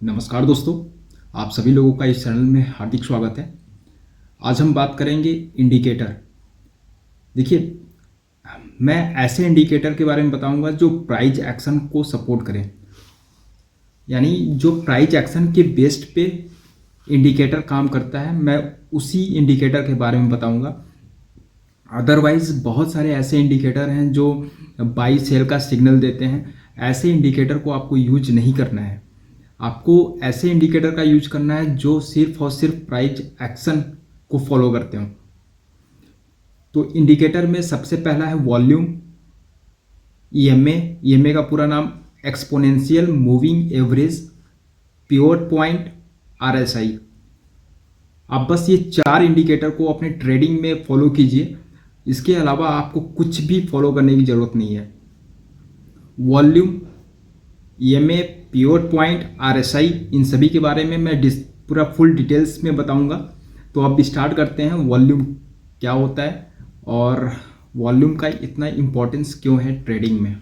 नमस्कार दोस्तों, आप सभी लोगों का इस चैनल में हार्दिक स्वागत है। आज हम बात करेंगे इंडिकेटर। देखिए, मैं ऐसे इंडिकेटर के बारे में बताऊंगा जो प्राइस एक्शन को सपोर्ट करें, यानी जो प्राइस एक्शन के बेस्ड पे इंडिकेटर काम करता है, मैं उसी इंडिकेटर के बारे में बताऊंगा। अदरवाइज बहुत सारे ऐसे इंडिकेटर हैं जो बाई सेल का सिग्नल देते हैं। ऐसे इंडिकेटर को आपको यूज नहीं करना है। आपको ऐसे इंडिकेटर का यूज करना है जो सिर्फ और सिर्फ प्राइस एक्शन को फॉलो करते हो। तो इंडिकेटर में सबसे पहला है वॉल्यूम, ईएमए। ईएमए का पूरा नाम exponential moving average, pivot point, RSI. आप बस ये 4 इंडिकेटर को अपने ट्रेडिंग में फॉलो कीजिए। इसके अलावा आपको कुछ भी फॉलो करने की ज़रूरत नहीं है। Volume, EMA, pivot point, RSI, इन सभी के बारे में मैं पूरा फुल डिटेल्स में बताऊंगा। तो अब स्टार्ट करते हैं। वॉल्यूम क्या होता है और वॉल्यूम का इतना इम्पोर्टेंस क्यों है ट्रेडिंग में।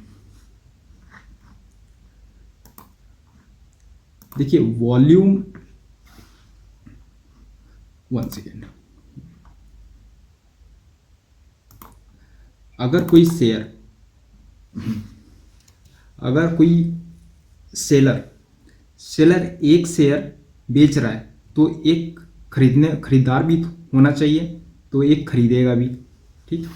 देखिए, वॉल्यूम, वन सेकेंड। अगर कोई सेलर एक शेयर बेच रहा है तो एक खरीदार भी होना चाहिए, तो एक खरीदेगा भी। ठीक।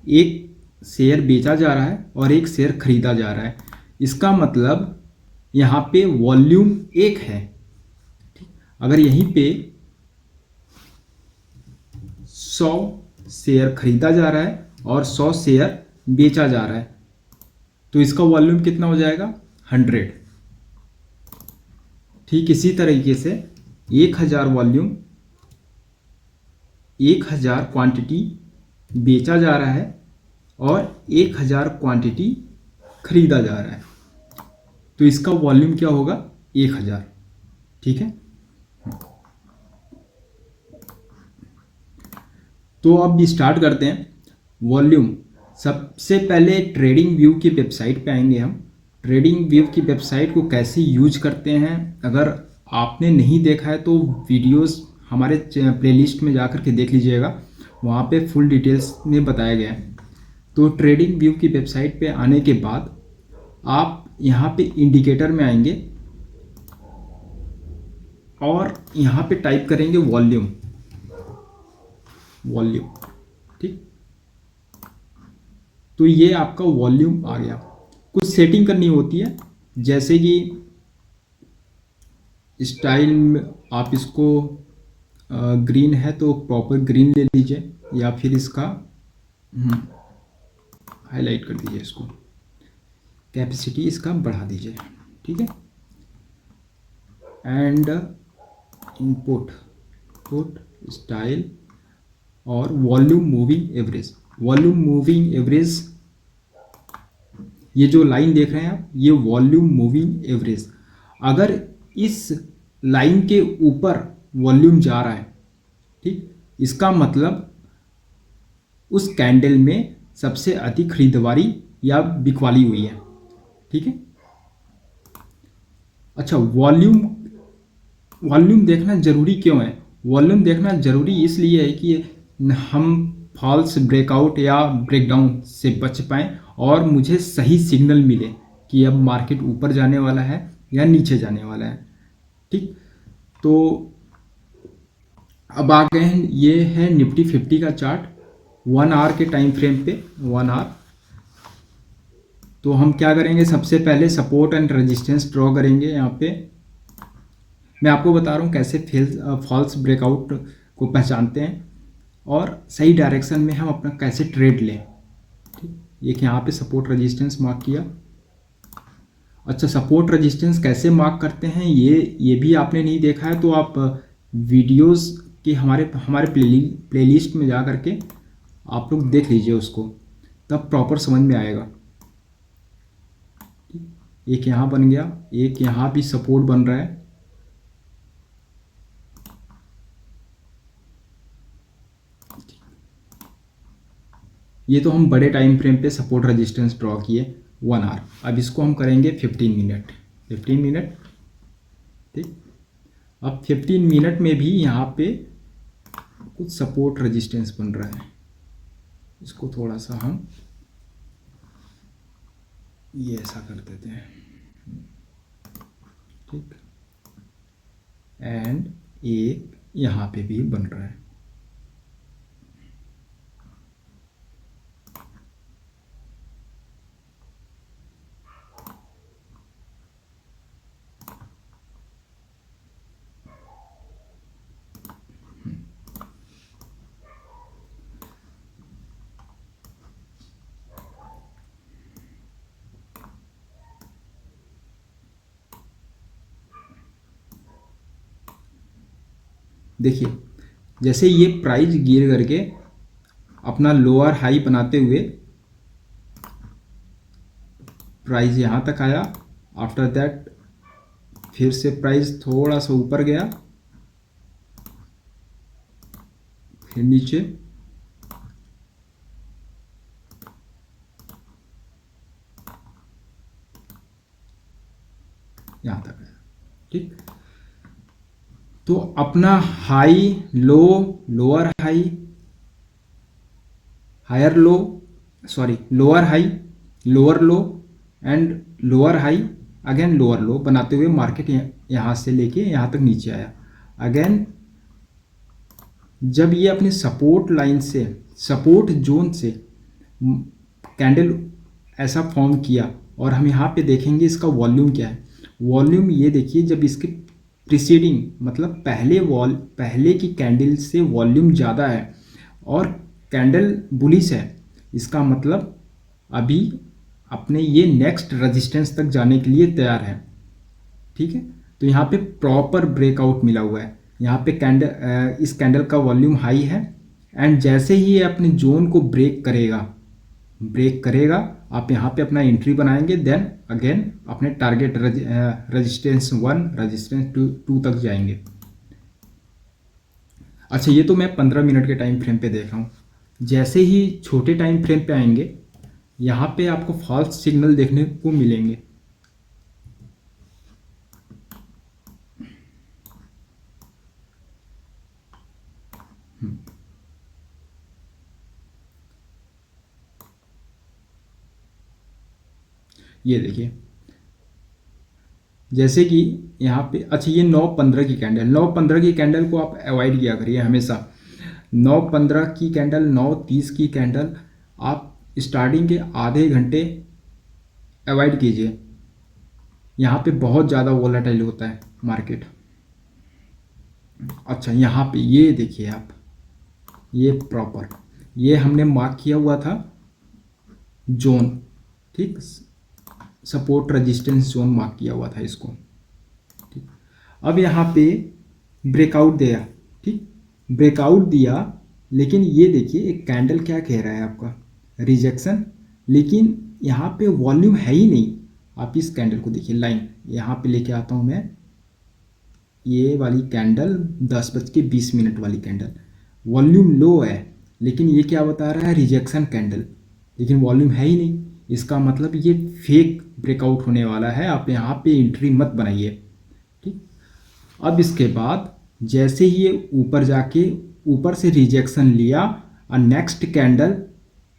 एक शेयर बेचा जा रहा है और एक शेयर खरीदा जा रहा है, इसका मतलब यहां पे वॉल्यूम एक है। ठीक। अगर यहीं पे 100 शेयर खरीदा जा रहा है और 100 शेयर बेचा जा रहा है, तो इसका वॉल्यूम कितना हो जाएगा? 100। ठीक इसी तरीके से 1000 वॉल्यूम, 1000 क्वांटिटी बेचा जा रहा है और 1000 क्वांटिटी खरीदा जा रहा है, तो इसका वॉल्यूम क्या होगा? 1000। ठीक है। तो अब स्टार्ट करते हैं। वॉल्यूम, सबसे पहले ट्रेडिंग व्यू की वेबसाइट पे आएंगे हम। ट्रेडिंग व्यू की वेबसाइट को कैसे यूज करते हैं, अगर आपने नहीं देखा है तो वीडियोस हमारे प्लेलिस्ट में जाकर के देख लीजिएगा, वहाँ पे फुल डिटेल्स में बताया गया है। तो ट्रेडिंग व्यू की वेबसाइट पे आने के बाद आप यहाँ पे इंडिकेटर में आएंगे और यहाँ पे टाइप करेंगे वॉल्यूम। ठीक। तो ये आपका वॉल्यूम आ गया। कुछ सेटिंग करनी होती है, जैसे कि स्टाइल में आप इसको ग्रीन है तो प्रॉपर ग्रीन ले लीजिए, या फिर इसका हाईलाइट कर दीजिए, इसको कैपेसिटी इसका बढ़ा दीजिए। ठीक है। एंड इनपुट स्टाइल और volume moving average. Volume moving average, ये जो लाइन देख रहे हैं आप, ये वॉल्यूम मूविंग एवरेज। अगर इस लाइन के ऊपर वॉल्यूम जा रहा है, ठीक, इसका मतलब उस कैंडल में सबसे अधिक खरीददारी या बिकवाली हुई है। ठीक है। अच्छा, वॉल्यूम देखना जरूरी क्यों है? वॉल्यूम देखना जरूरी इसलिए है कि हम फॉल्स ब्रेकआउट या ब्रेकडाउन से बच पाएँ और मुझे सही सिग्नल मिले कि अब मार्केट ऊपर जाने वाला है या नीचे जाने वाला है। ठीक। तो अब आ गए हैं, ये है निफ्टी 50 का चार्ट 1 आवर के टाइम फ्रेम पे, 1 आवर। तो हम क्या करेंगे, सबसे पहले सपोर्ट एंड रेजिस्टेंस ड्रॉ करेंगे। यहाँ पे मैं आपको बता रहा हूँ कैसे फॉल्स ब्रेकआउट को पहचानते हैं और सही डायरेक्शन में हम अपना कैसे ट्रेड लें। ठीक। एक यहाँ पे सपोर्ट रेजिस्टेंस मार्क किया। अच्छा, सपोर्ट रेजिस्टेंस कैसे मार्क करते हैं ये भी आपने नहीं देखा है तो आप वीडियोस के हमारे प्लेलिस्ट में जा करके आप लोग देख लीजिए उसको, तब प्रॉपर समझ में आएगा। एक यहाँ बन गया, एक यहाँ भी सपोर्ट बन रहा है। ये तो हम बड़े टाइम फ्रेम पे सपोर्ट रेजिस्टेंस ड्रॉ किए 1 आवर। अब इसको हम करेंगे 15 मिनट। 15 मिनट, ठीक। अब 15 मिनट में भी यहाँ पे कुछ सपोर्ट रेजिस्टेंस बन रहा है। इसको थोड़ा सा हम ये ऐसा कर देते हैं, ठीक। एंड एक यहाँ पे भी बन रहा है। देखिए, जैसे ये प्राइस गिर करके अपना लोअर हाई बनाते हुए प्राइस यहाँ तक आया, आफ्टर दैट फिर से प्राइस थोड़ा सा ऊपर गया, फिर नीचे, यहाँ तक आया, ठीक। तो अपना high low, lower high, higher low, sorry lower high, lower low and lower high, again lower low बनाते हुए मार्केट यहाँ से लेके यहाँ तक नीचे आया। अगेन जब ये अपने सपोर्ट लाइन से, सपोर्ट जोन से कैंडल ऐसा फॉर्म किया, और हम यहाँ पे देखेंगे इसका वॉल्यूम क्या है। वॉल्यूम ये देखिए, जब इसके प्रीसीडिंग मतलब पहले की कैंडल से वॉल्यूम ज़्यादा है और कैंडल बुलिश है, इसका मतलब अभी अपने ये नेक्स्ट रेजिस्टेंस तक जाने के लिए तैयार है, ठीक है। तो यहाँ पे प्रॉपर ब्रेकआउट मिला हुआ है। यहाँ पे कैंडल, इस कैंडल का वॉल्यूम हाई है एंड जैसे ही ये अपने जोन को ब्रेक करेगा आप यहाँ पे अपना एंट्री बनाएंगे, देन अगेन अपने टारगेट रेजिस्टेंस 1, रेजिस्टेंस 2 तक जाएंगे। अच्छा, ये तो मैं 15 मिनट के टाइम फ्रेम पे देख रहा हूँ। जैसे ही छोटे टाइम फ्रेम पे आएंगे, यहाँ पे आपको फॉल्स सिग्नल देखने को मिलेंगे। ये देखिए, जैसे कि यहाँ पे, अच्छा ये 9:15 की कैंडल, 9:15 की कैंडल को आप अवॉइड किया करिए हमेशा। 9:15 की कैंडल, 9:30 की कैंडल आप स्टार्टिंग के आधे घंटे अवॉइड कीजिए। यहाँ पे बहुत ज़्यादा वोलेटाइल होता है मार्केट। अच्छा, यहाँ पे ये देखिए आप, ये प्रॉपर ये हमने मार्क किया हुआ था जोन, ठीक, सपोर्ट रेजिस्टेंस जोन मार्क किया हुआ था इसको, ठीक। अब यहाँ पे ब्रेकआउट दिया, ठीक, ब्रेकआउट दिया, लेकिन ये देखिए एक कैंडल क्या कह रहा है आपका, रिजेक्शन, लेकिन यहाँ पे वॉल्यूम है ही नहीं। आप इस कैंडल को देखिए, लाइन यहाँ पे लेके आता हूँ मैं, ये वाली कैंडल 10:20 वाली कैंडल, वॉल्यूम लो है, लेकिन ये क्या बता रहा है, रिजेक्शन कैंडल, लेकिन वॉल्यूम है ही नहीं। इसका मतलब ये फेक ब्रेकआउट होने वाला है, आप यहाँ पे एंट्री मत बनाइए, ठीक। अब इसके बाद जैसे ही ये ऊपर जाके ऊपर से रिजेक्शन लिया और नेक्स्ट कैंडल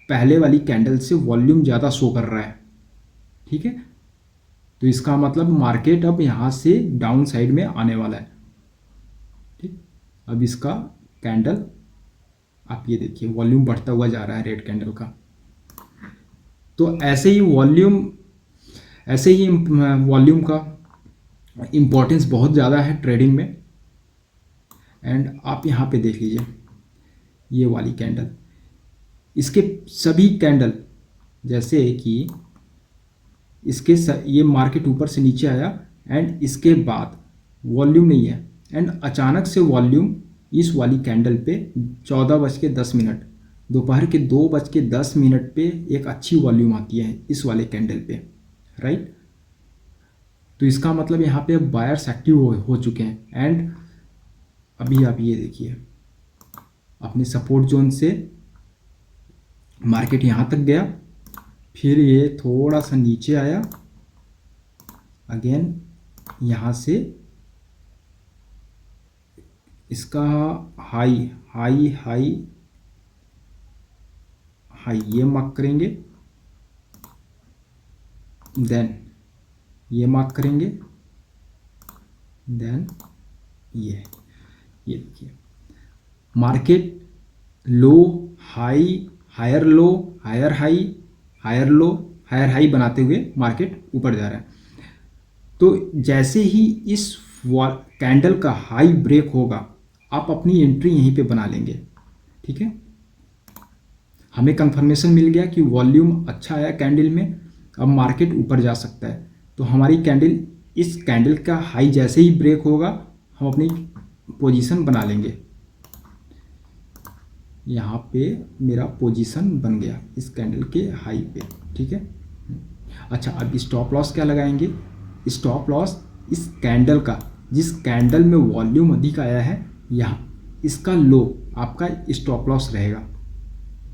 पहले वाली कैंडल से वॉल्यूम ज़्यादा शो कर रहा है, ठीक है। तो इसका मतलब मार्केट अब यहाँ से डाउन साइड में आने वाला है, ठीक। अब इसका कैंडल आप ये देखिए, वॉल्यूम बढ़ता हुआ जा रहा है रेड कैंडल का। तो ऐसे ही वॉल्यूम का इम्पोर्टेंस बहुत ज़्यादा है ट्रेडिंग में। एंड आप यहाँ पे देख लीजिए ये वाली कैंडल, इसके सभी कैंडल, जैसे कि ये मार्केट ऊपर से नीचे आया एंड इसके बाद वॉल्यूम नहीं है, एंड अचानक से वॉल्यूम इस वाली कैंडल पे 14:10, दोपहर के 2:10 पे एक अच्छी वॉल्यूम आती है इस वाले कैंडल पे, राइट। तो इसका मतलब यहाँ पे बायर्स एक्टिव हो चुके हैं। एंड अभी आप ये देखिए, अपने सपोर्ट जोन से मार्केट यहाँ तक गया, फिर ये थोड़ा सा नीचे आया, अगेन यहाँ से इसका हाई हाई हाई हाई ये मार्क करेंगे, देन ये मार्क करेंगे, देन ये देखिए market low high higher low higher high higher low higher high बनाते हुए मार्केट ऊपर जा रहा है। तो जैसे ही इस कैंडल का हाई ब्रेक होगा आप अपनी एंट्री यहीं पे बना लेंगे। ठीक है, हमें कंफर्मेशन मिल गया कि वॉल्यूम अच्छा आया कैंडल में, अब मार्केट ऊपर जा सकता है। तो हमारी कैंडल, इस कैंडल का हाई जैसे ही ब्रेक होगा हम अपनी पोजीशन बना लेंगे। यहाँ पे मेरा पोजीशन बन गया इस कैंडल के हाई पे। ठीक है, अच्छा अब स्टॉप लॉस क्या लगाएंगे? स्टॉप लॉस इस कैंडल का, जिस कैंडल में वॉल्यूम अधिक आया है यहाँ, इसका लो आपका स्टॉप लॉस रहेगा।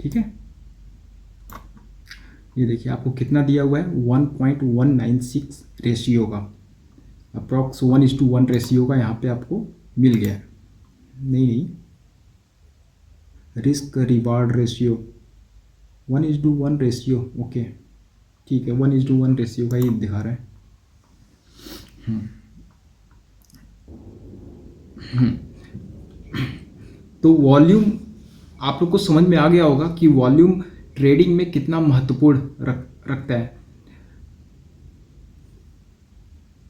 ठीक है, ये देखिए आपको कितना दिया हुआ है, 1.196 रेशियो का, अप्रॉक्स 1:1 रेशियो का यहाँ पे आपको मिल गया है। नहीं, risk reward ratio 1:1 ratio, okay ठीक है, 1:1 रेशियो का ये दिखा रहा है। तो वॉल्यूम आप लोग को समझ में आ गया होगा कि वॉल्यूम ट्रेडिंग में कितना महत्वपूर्ण रखता है।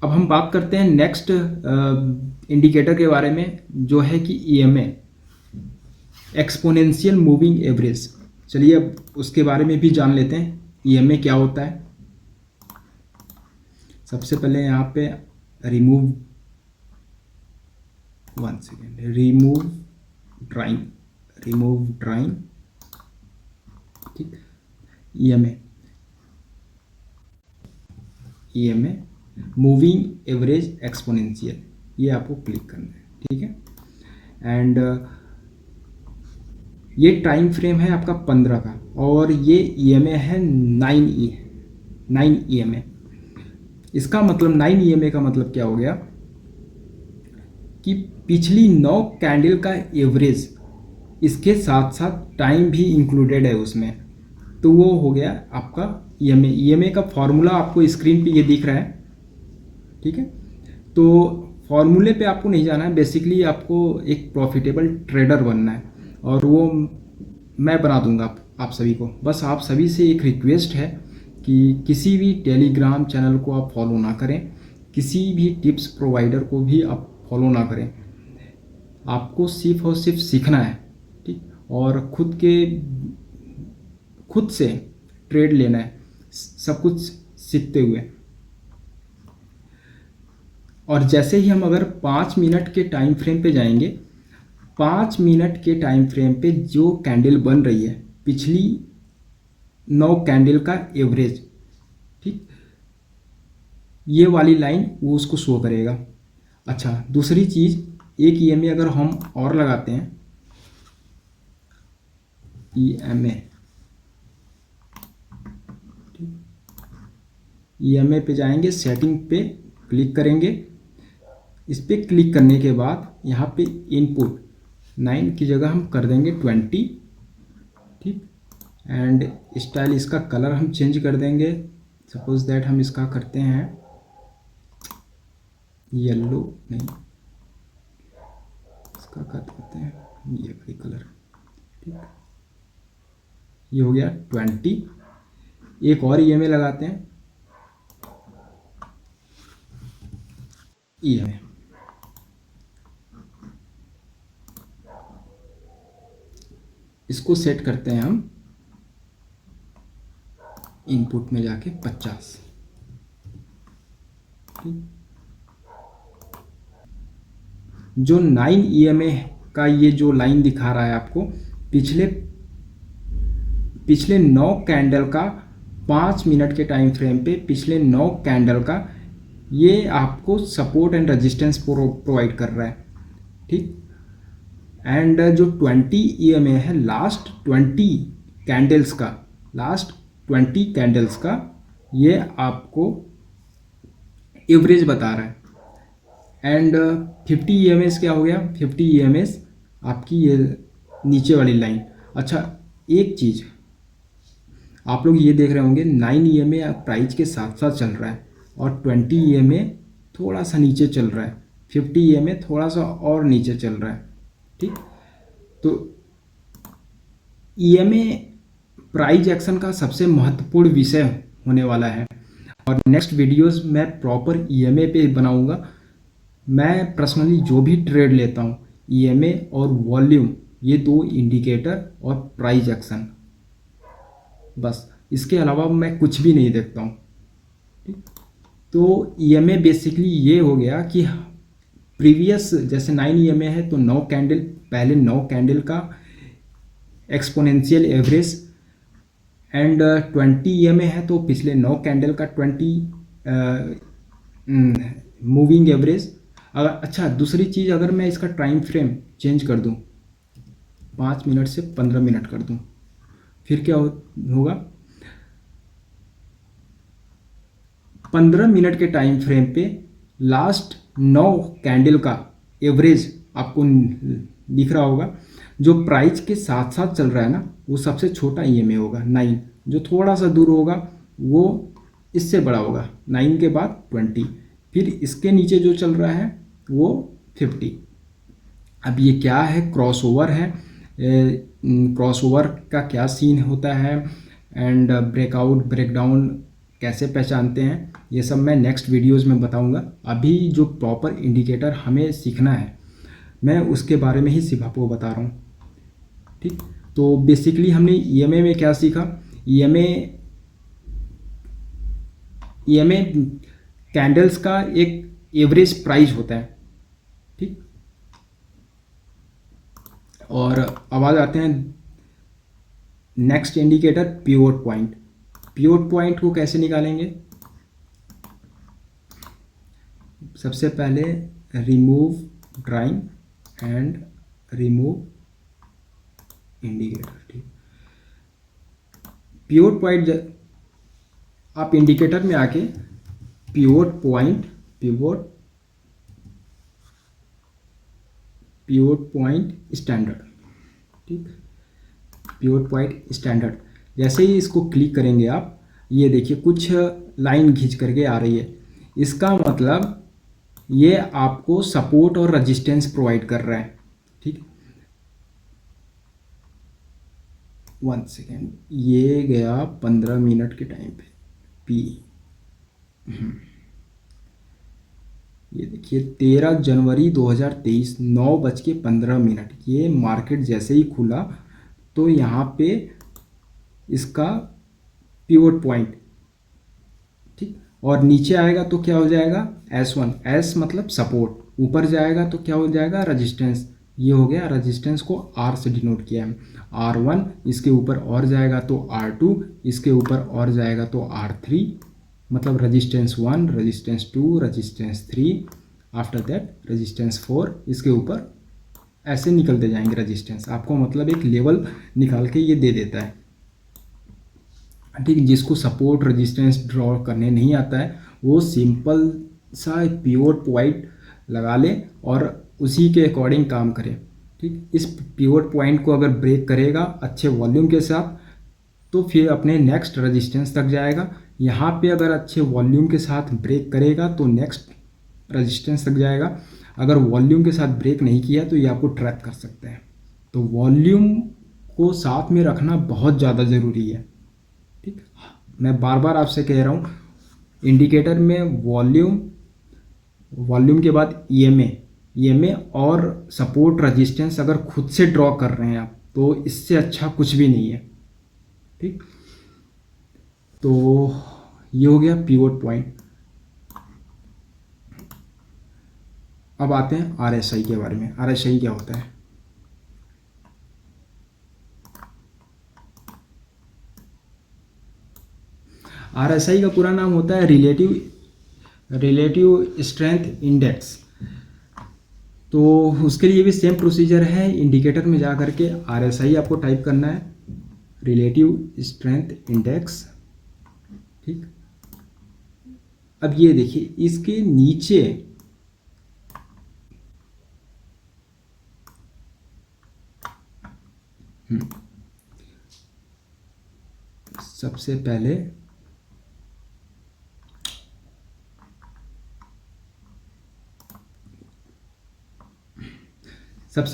अब हम बात करते हैं नेक्स्ट इंडिकेटर के बारे में, जो है कि EMA, एक्सपोनेंशियल मूविंग एवरेज। चलिए अब उसके बारे में भी जान लेते हैं, EMA क्या होता है। सबसे पहले यहाँ पे रिमूव ड्राइंग, ठीक, EMA मूविंग एवरेज एक्सपोनेंशियल, ये आपको क्लिक करना है। ठीक है, एंड ये टाइम फ्रेम है आपका 15 का, और ये EMA है 9 EMA। इसका मतलब 9 EMA का मतलब क्या हो गया कि पिछली 9 कैंडल का एवरेज, इसके साथ साथ टाइम भी इंक्लूडेड है उसमें, तो वो हो गया आपका EMA। EMA का फॉर्मूला आपको स्क्रीन पे ये दिख रहा है। ठीक है, तो फॉर्मूले पे आपको नहीं जाना है, बेसिकली आपको एक प्रॉफिटेबल ट्रेडर बनना है, और वो मैं बना दूंगा आप सभी को। बस आप सभी से एक रिक्वेस्ट है कि किसी भी टेलीग्राम चैनल को आप फॉलो ना करें, किसी भी टिप्स प्रोवाइडर को भी आप फॉलो ना करें। आपको सिर्फ और सिर्फ सीखना है, ठीक, और खुद से ट्रेड लेना है, सब कुछ सीखते हुए। और जैसे ही हम अगर 5 मिनट के टाइम फ्रेम पे जाएंगे, 5 मिनट के टाइम फ्रेम पे जो कैंडल बन रही है, पिछली 9 कैंडल का एवरेज, ठीक, ये वाली लाइन वो उसको शो करेगा। अच्छा, दूसरी चीज़, एक EMA अगर हम और लगाते हैं, EMA, EMA पे जाएंगे, सेटिंग पे क्लिक करेंगे। इस पर क्लिक करने के बाद यहाँ पे इनपुट 9 की जगह हम कर देंगे 20, ठीक, एंड स्टाइल, इसका कलर हम चेंज कर देंगे। सपोज दैट हम इसका करते हैं येलो, नहीं, इसका कर देते हैं ये वाली कलर, ठीक, ये हो गया 20। एक और EMA लगाते हैं, EMA, इसको सेट करते हैं हम इनपुट में जाके 50, ठीक। जो 9 EMA का ये जो लाइन दिखा रहा है आपको, पिछले 9 कैंडल का 5 मिनट के टाइम फ्रेम पे पिछले 9 कैंडल का ये आपको सपोर्ट एंड रेजिस्टेंस प्रोवाइड कर रहा है, ठीक। एंड जो 20 EMA है, लास्ट 20 कैंडल्स का, लास्ट 20 कैंडल्स का ये आपको एवरेज बता रहा है। एंड 50 EMS क्या हो गया, 50 EMS आपकी ये नीचे वाली लाइन। अच्छा, एक चीज़ आप लोग ये देख रहे होंगे 9 EMA प्राइस के साथ साथ चल रहा है और 20 EMA थोड़ा सा नीचे चल रहा है, 50 EMA थोड़ा सा और नीचे चल रहा है। ठीक, तो EMA प्राइस एक्शन का सबसे महत्वपूर्ण विषय होने वाला है और नेक्स्ट वीडियोस में प्रॉपर EMA पे बनाऊंगा। मैं पर्सनली जो भी ट्रेड लेता हूँ EMA और वॉल्यूम, ये दो इंडिकेटर और प्राइस एक्शन, बस इसके अलावा मैं कुछ भी नहीं देखता हूँ। ठीक, तो EMA बेसिकली ये हो गया कि प्रीवियस जैसे 9 EMA है तो 9 कैंडल, पहले 9 कैंडल का एक्सपोनेंशियल एवरेज, एंड 20 EMA है तो पिछले 9 कैंडल का 20 मूविंग एवरेज। अगर अच्छा, दूसरी चीज़, अगर मैं इसका टाइम फ्रेम चेंज कर दूं, 5 मिनट से 15 मिनट कर दूं, फिर क्या होगा, 15 मिनट के टाइम फ्रेम पे लास्ट 9 कैंडल का एवरेज आपको दिख रहा होगा। जो प्राइस के साथ साथ चल रहा है ना, वो सबसे छोटा EMA होगा 9, जो थोड़ा सा दूर होगा वो इससे बड़ा होगा 9 के बाद 20, फिर इसके नीचे जो चल रहा है वो 50। अब ये क्या है, क्रॉसओवर है। क्रॉसओवर का क्या सीन होता है एंड ब्रेकआउट ब्रेकडाउन कैसे पहचानते हैं, ये सब मैं नेक्स्ट वीडियोस में बताऊंगा। अभी जो प्रॉपर इंडिकेटर हमें सीखना है मैं उसके बारे में ही सिर्फ आपको बता रहा हूँ। ठीक, तो बेसिकली हमने EMA में क्या सीखा, EMA कैंडल्स का एक एवरेज प्राइस होता है। ठीक, और अब आ जाते हैं next indicator, pivot point. Pivot point को कैसे निकालेंगे, सबसे पहले remove drawing and remove indicator. ठीक, पिवोट पॉइंट आप इंडिकेटर में आके पिवोट पॉइंट स्टैंडर्ड, ठीक, पिवोट पॉइंट स्टैंडर्ड, जैसे ही इसको क्लिक करेंगे आप, ये देखिए कुछ लाइन खींच करके आ रही है। इसका मतलब ये आपको सपोर्ट और रेजिस्टेंस प्रोवाइड कर रहा है। ठीक, 1 सेकेंड, ये गया 15 मिनट के टाइम पे P। ये देखिए 13 जनवरी 2023 9:15, ये मार्केट जैसे ही खुला तो यहाँ पे इसका पिवोट पॉइंट, ठीक, और नीचे आएगा तो क्या हो जाएगा, S1, S मतलब सपोर्ट, ऊपर जाएगा तो क्या हो जाएगा, रेजिस्टेंस। ये हो गया, रेजिस्टेंस को R से डिनोट किया है, R1, इसके ऊपर और जाएगा तो R2, इसके ऊपर और जाएगा तो R3, मतलब resistance 1, resistance 2, resistance 3, after that resistance 4, इसके ऊपर ऐसे निकलते जाएंगे रेजिस्टेंस। आपको मतलब एक लेवल निकाल के ये दे देता है। ठीक, जिसको सपोर्ट रेजिस्टेंस ड्रॉ करने नहीं आता है वो सिंपल सा पिवोट पॉइंट लगा ले और उसी के अकॉर्डिंग काम करे। ठीक, इस पिवोट पॉइंट को अगर ब्रेक करेगा अच्छे वॉल्यूम के साथ तो फिर अपने नेक्स्ट रेजिस्टेंस तक जाएगा। यहाँ पे अगर अच्छे वॉल्यूम के साथ ब्रेक करेगा तो नेक्स्ट रेजिस्टेंस तक जाएगा। अगर वॉल्यूम के साथ ब्रेक नहीं किया तो ये आपको ट्रैप कर सकते हैं। तो वॉल्यूम को साथ में रखना बहुत ज़्यादा ज़रूरी है। ठीक, मैं बार बार आपसे कह रहा हूँ, इंडिकेटर में वॉल्यूम के बाद EMA और सपोर्ट रेजिस्टेंस अगर खुद से ड्रॉ कर रहे हैं आप तो इससे अच्छा कुछ भी नहीं है। ठीक, तो ये हो गया पिवोट पॉइंट। अब आते हैं RSI के बारे में। RSI क्या होता है, RSI का पूरा नाम होता है रिलेटिव स्ट्रेंथ इंडेक्स। तो उसके लिए भी सेम प्रोसीजर है, इंडिकेटर में जा करके RSI आपको टाइप करना है, रिलेटिव स्ट्रेंथ इंडेक्स। ठीक, अब ये देखिए इसके नीचे सबसे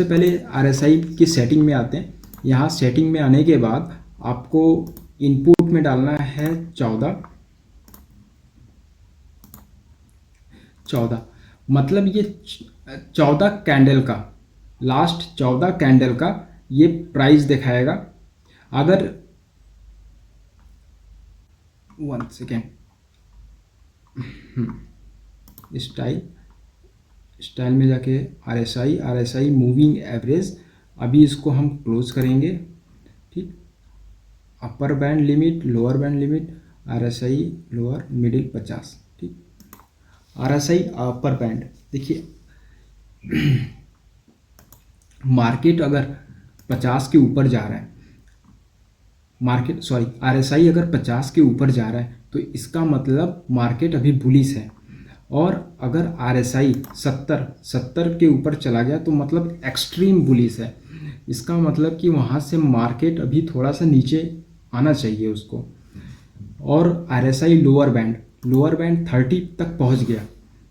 पहले आरएसआई की सेटिंग में आते हैं। यहाँ सेटिंग में आने के बाद आपको इनपुट में डालना है 14, मतलब ये 14 कैंडल का, लास्ट 14 कैंडल का ये प्राइस दिखाएगा। अगर 1 सेकेंड, स्टाइल में जाके आरएसआई मूविंग एवरेज, अभी इसको हम क्लोज करेंगे। ठीक, upper band limit, lower band limit, RSI lower, middle 50। ठीक, आरएसआई अपर बैंड देखिए, मार्केट अगर 50 के ऊपर जा रहा है, आरएसआई अगर 50 के ऊपर जा रहा है तो इसका मतलब मार्केट अभी बुलिश है। और अगर आरएसआई 70 के ऊपर चला गया तो मतलब एक्सट्रीम बुलिश है। इसका मतलब कि वहाँ से मार्केट अभी थोड़ा सा नीचे आना चाहिए उसको। और आरएसआई लोअर बैंड 30 तक पहुँच गया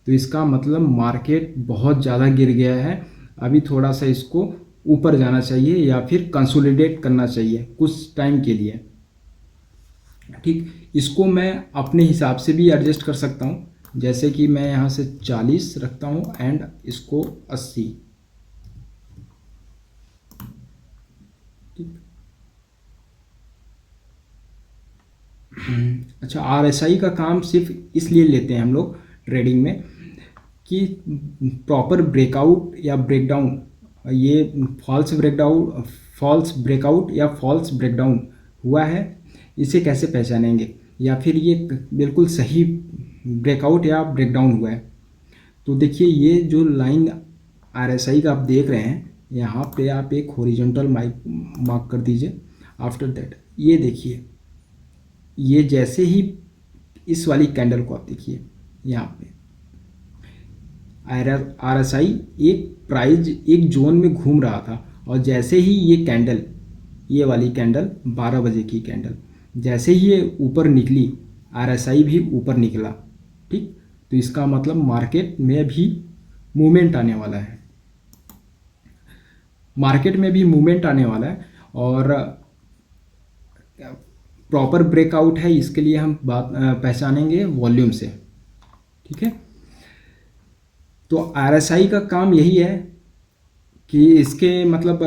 तो इसका मतलब मार्केट बहुत ज़्यादा गिर गया है, अभी थोड़ा सा इसको ऊपर जाना चाहिए या फिर कंसोलिडेट करना चाहिए कुछ टाइम के लिए। ठीक, इसको मैं अपने हिसाब से भी एडजस्ट कर सकता हूँ, जैसे कि मैं यहाँ से 40 रखता हूँ एंड इसको 80। ठीक, अच्छा, आरएसआई का काम सिर्फ इसलिए लेते हैं हम लोग ट्रेडिंग में कि प्रॉपर ब्रेकआउट या ब्रेकडाउन, ये फॉल्स ब्रेकआउट या फॉल्स ब्रेकडाउन हुआ है, इसे कैसे पहचानेंगे, या फिर ये बिल्कुल सही ब्रेकआउट या ब्रेकडाउन हुआ है। तो देखिए ये जो लाइन आरएसआई का आप देख रहे हैं, यहाँ पे आप एक हॉरिजॉन्टल मार्क कर दीजिए। आफ्टर दैट ये देखिए, ये जैसे ही इस वाली कैंडल को आप देखिए, यहाँ पे आरएसआई एक जोन में घूम रहा था, और जैसे ही ये वाली कैंडल 12 बजे की कैंडल जैसे ही ये ऊपर निकली, आरएसआई भी ऊपर निकला। ठीक, तो इसका मतलब मार्केट में भी मूवमेंट आने वाला है, और प्रॉपर ब्रेकआउट है, इसके लिए हम पहचानेंगे वॉल्यूम से। ठीक है, तो आरएसआई का काम यही है कि इसके मतलब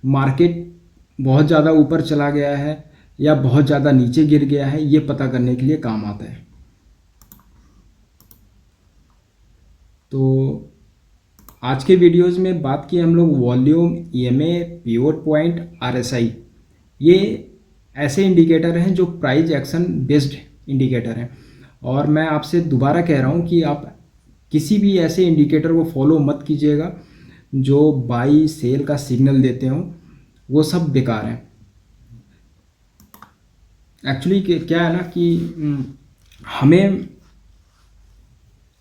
मार्केट बहुत ज़्यादा ऊपर चला गया है या बहुत ज़्यादा नीचे गिर गया है, ये पता करने के लिए काम आता है। तो आज के वीडियोस में बात की हम लोग volume, EMA, pivot point, RSI. ये ऐसे इंडिकेटर हैं जो प्राइस एक्शन बेस्ड इंडिकेटर हैं, और मैं आपसे दोबारा कह रहा हूँ कि आप किसी भी ऐसे इंडिकेटर को फॉलो मत कीजिएगा जो बाई सेल का सिग्नल देते हो, वो सब बेकार हैं। एक्चुअली क्या है ना कि हमें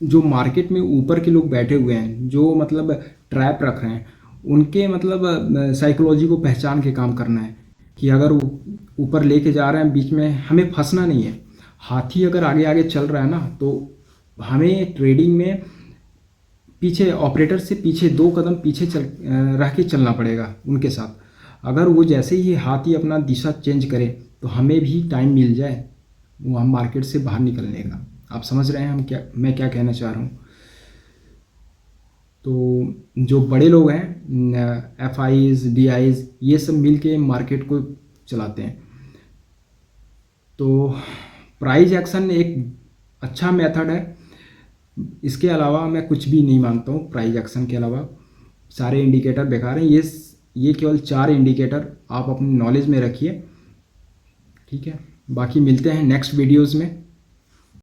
जो मार्केट में ऊपर के लोग बैठे हुए हैं, जो मतलब ट्रैप रख रहे हैं, उनके मतलब साइकोलॉजी को पहचान के काम करना है कि अगर वो ऊपर लेके जा रहे हैं, बीच में हमें फंसना नहीं है। हाथी अगर आगे आगे चल रहा है ना, तो हमें ट्रेडिंग में पीछे, ऑपरेटर से पीछे 2 कदम पीछे रह के चलना पड़ेगा उनके साथ। अगर वो जैसे ही हाथी अपना दिशा चेंज करे तो हमें भी टाइम मिल जाए वहाँ मार्केट से बाहर निकलने का। आप समझ रहे हैं मैं क्या कहना चाह रहा हूँ। तो जो बड़े लोग हैं, एफआईज, डीआईज, ये सब मिलके मार्केट को चलाते हैं। तो प्राइस एक्शन एक अच्छा मेथड है, इसके अलावा मैं कुछ भी नहीं मानता हूँ। प्राइस एक्शन के अलावा सारे इंडिकेटर बेकार हैं। ये केवल 4 इंडिकेटर आप अपनी नॉलेज में रखिए। ठीक है, बाकी मिलते हैं नेक्स्ट वीडियोज़ में।